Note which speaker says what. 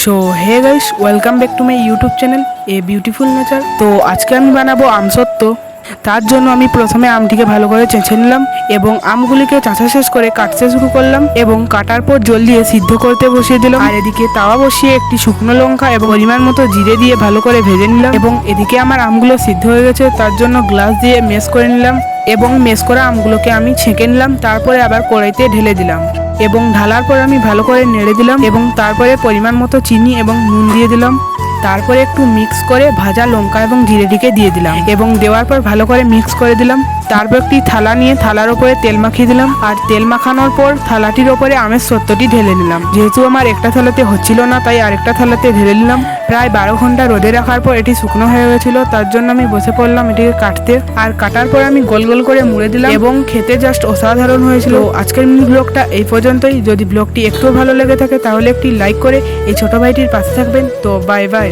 Speaker 1: So hey guys, welcome back to my YouTube channel a beautiful nature. তো আজকে আমি বানাবো আমসত্ত্ব। তার জন্য আমি প্রথমে আমটিকে ভালো করে চেঁচে নিলাম এবং আমগুলিকে চাঁচা শেষ করে কাটতে শুরু করলাম এবং কাটার পর জল দিয়ে সিদ্ধ করতে বসিয়ে দিলাম। আর এদিকে তাওয়া বসিয়ে একটি শুকনো লঙ্কা এবং পরিমাণ মতো জিরে দিয়ে ভালো করে ভেজে নিলাম এবং এদিকে আমার আমগুলো সিদ্ধ হয়ে গেছে, তার জন্য গ্লাস দিয়ে মেশ করে নিলাম এবং মেশ করা আমগুলোকে আমি ছেঁকে নিলাম। তারপরে আবার কড়াইতে ঢেলে দিলাম এবং ঢালার পর আমি ভালো করে নেড়ে দিলাম এবং তারপরে পরিমাণ মতো চিনি এবং নুন দিয়ে দিলাম। তারপরে একটু মিক্স করে ভাজা লঙ্কা এবং জিরেটিকে দিয়ে দিলাম এবং দেওয়ার পর ভালো করে মিক্স করে দিলাম। তারপর একটি থালা নিয়ে থালার ওপরে তেল মাখিয়ে দিলাম আর তেল মাখানোর পর থালাটির ওপরে আমের সত্যটি ঢেলে নিলাম। যেহেতু আমার একটা থালাতে হচ্ছিল না, তাই আরেকটা থালাতে ঢেলে নিলাম। প্রায় 12 ঘন্টা রোদে রাখার পর এটি শুকনো হয়ে গেছিল, তার জন্য আমি বসে পড়লাম এটিকে কাটতে। আর কাটার পর আমি গোল গোল করে মুড়ে দিলাম এবং খেতে জাস্ট অসাধারণ হয়েছিল। আজকের মিনি ব্লগটা এই পর্যন্তই। যদি ব্লগটি একটু ভালো লেগে থাকে তাহলে একটি লাইক করে এই ছোট ভাইটির পাশে থাকবেন। তো বাই বাই।